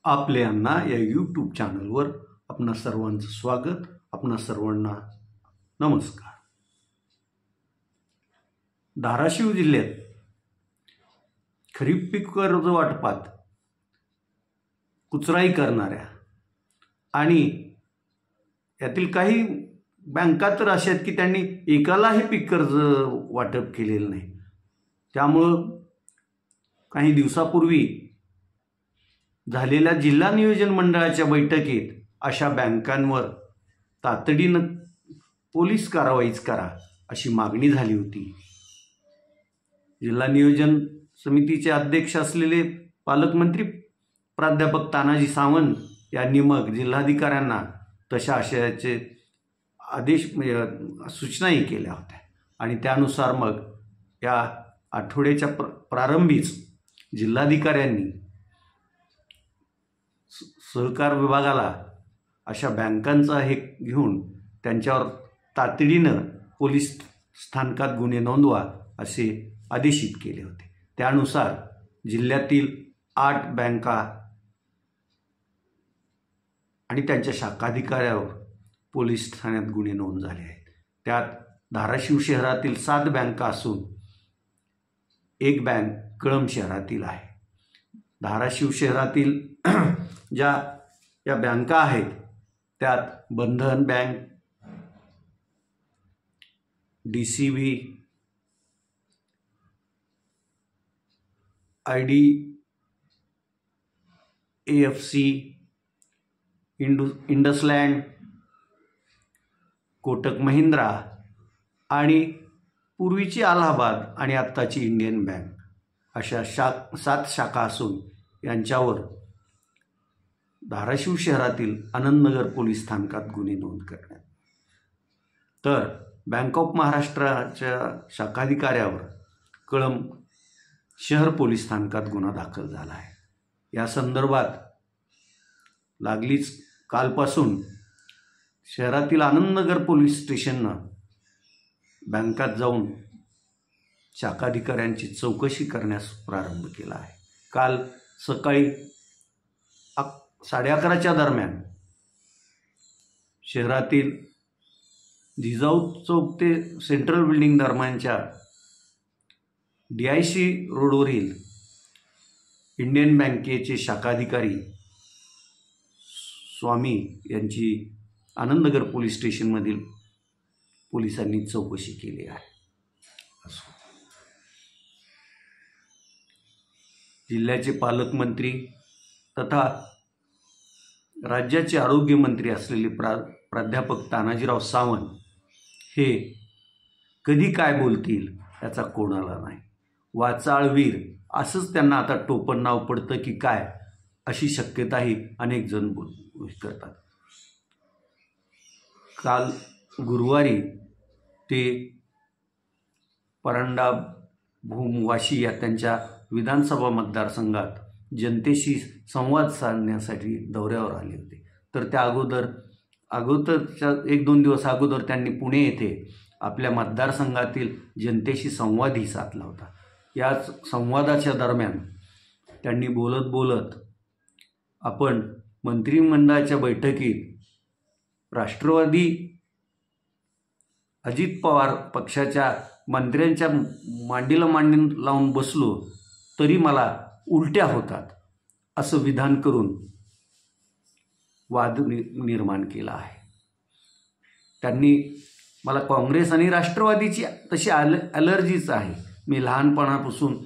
आपले अण्णा या यूट्यूब चॅनलवर आपणा सर्वांचं स्वागत. आपणा सर्वांना नमस्कार. धाराशिव जिल्ह्यात खरीप पीक कर्ज वाटपात कुचराई करणाऱ्या आणि यातील काही बँका तर अशा आहेत की त्यांनी एकालाही पीक कर्ज वाटप केलेलं नाही. त्यामुळं काही दिवसापूर्वी झालेल्या जिल्हा नियोजन मंडळाच्या बैठकीत अशा बँकांवर तातडीनं पोलीस कारवाईच करा अशी मागणी झाली होती. जिल्हा नियोजन समितीचे अध्यक्ष असलेले पालकमंत्री प्राध्यापक तानाजी सावंत यांनी मग जिल्हाधिकाऱ्यांना तशा आशयाचे आदेश सूचनाही केल्या होत्या आणि त्यानुसार मग या आठवड्याच्या प्रारंभीच जिल्हाधिकाऱ्यांनी सहकार विभागाला अशा बँकांचा हे घेऊन त्यांच्यावर तातडीनं पोलीस स्थानकात गुन्हे नोंदवा असे आदेशित केले होते. त्यानुसार जिल्ह्यातील 8 बँका आणि त्यांच्या शाखाधिकाऱ्यावर पोलीस ठाण्यात गुन्हे नोंद झाले आहेत. त्यात धाराशिव शहरातील 7 बँका असून 1 बँक कळंब शहरातील आहे. धाराशिव शहरातील ज्या या बँका आहेत त्यात Bandhan bank, DCB, IDFC, IndusInd, Kotak Mahindra आणि पूर्वीची अलाहाबाद आणि आत्ताची इंडियन बँक अशा 7 शाखा असून यांच्यावर धाराशिव शहरातील आनंदनगर पोलीस स्थानकात गुन्हे नोंद करण्यात. तर बँक ऑफ महाराष्ट्राच्या शाखाधिकाऱ्यावर कळंब शहर पोलीस स्थानकात गुन्हा दाखल झाला आहे. या संदर्भात लागलीच कालपासून शहरातील आनंदनगर पोलीस स्टेशननं बँकात जाऊन शाखाधिकाऱ्यांची चौकशी करण्यास प्रारंभ केला आहे. काल सकाळी 11:30च्या दरम्यान शहरातील जिजाऊ चौक ते सेंट्रल बिल्डिंग दरम्यानच्या DIC रोडवरील इंडियन बँकेचे शाखाधिकारी स्वामी यांची आनंदनगर पोलीस स्टेशनमधील पोलिसांनी चौकशी केली आहे. जिल्ह्याचे पालकमंत्री तथा राज्याचे आरोग्यमंत्री असलेले प्राध्यापक तानाजीराव सावंत हे कधी काय बोलतील याचा कोणाला नाही. वाचाळवीर असंच त्यांना आता टोपण नाव पडतं की काय अशी शक्यताही अनेक जण करतात. काल गुरुवारी ते परांडा भूम वाशी या त्यांच्या विधानसभा मतदारसंघात जनतेशी संवाद साधण्यासाठी दौऱ्यावर आले होते. तर त्या अगोदरच्या 1-2 दिवस अगोदर त्यांनी पुणे येथे आपल्या मतदारसंघातील जनतेशी संवादही साधला होता. या संवादाच्या दरम्यान त्यांनी बोलत आपण मंत्रिमंडळाच्या बैठकीत राष्ट्रवादी अजित पवार पक्षाच्या मंत्र्यांच्या मांडीला मांडी लावून बसलो तरी मला उलट्या होतात असं विधान करून वाद निर्माण केला आहे. त्यांनी मला काँग्रेस आणि राष्ट्रवादीची तशी ॲलर्जीच आहे. मी लहानपणापासून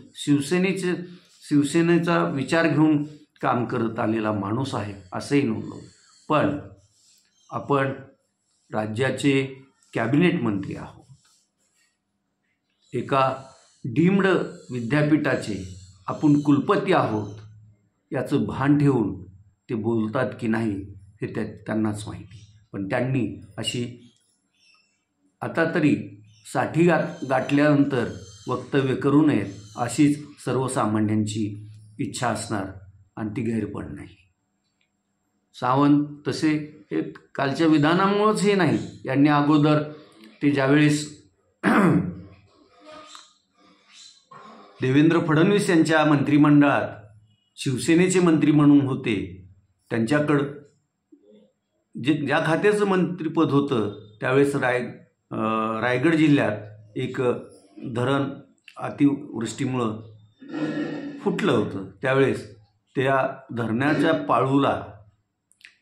शिवसेनेचा विचार घेऊन काम करत आलेला माणूस आहे असंही नोंदवलं. पण आपण राज्याचे कॅबिनेट मंत्री आहोत. एका डीम्ड विद्यापीठाचे आपण कुलपती आहोत याचं भान ठेवून ते बोलतात की नाही हे त्यांनाच माहिती. पण त्यांनी अशी आता तरी 60 गाठल्यानंतर वक्तव्य करू नयेत अशीच सर्वसामान्यांची इच्छा असणार आणि ती गैरपण नाही. सावंत तसे हे कालच्या विधानामुळेच हे नाही. यांनी अगोदर ते ज्यावेळेस देवेंद्र फडणवीस यांच्या मंत्रिमंडळात शिवसेनेचे मंत्री म्हणून होते त्यांच्याकडं ज्या खात्याचं मंत्रिपद होतं त्यावेळेस रायगड जिल्ह्यात एक धरण अतिवृष्टीमुळं फुटलं होतं. त्यावेळेस त्या धरणाच्या पाळूला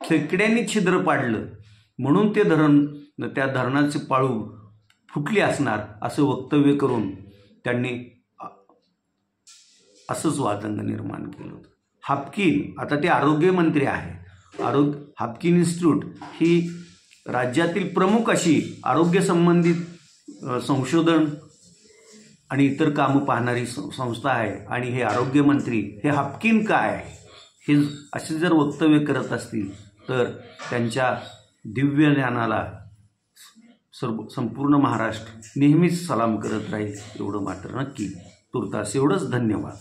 खेकड्यांनी छिद्र पाडलं म्हणून त्या धरणाचे पाळू फुटली असणार असं वक्तव्य करून त्यांनी असंच वादंग निर्माण केलं होतं. हाफकिन आता ते आरोग्यमंत्री आहे. हाफकिन इन्स्टिट्यूट ही राज्यातील प्रमुख अशी आरोग्यसंबंधित संशोधन आणि इतर कामं पाहणारी संस्था आहे. आणि हे आरोग्यमंत्री हे हाफकिन काय हे असे जर वक्तव्य करत असतील तर त्यांच्या दिव्य ज्ञानाला संपूर्ण महाराष्ट्र नेहमीच सलाम करत राहील एवढं मात्र नक्की. तुर्तास एवढंच. धन्यवाद.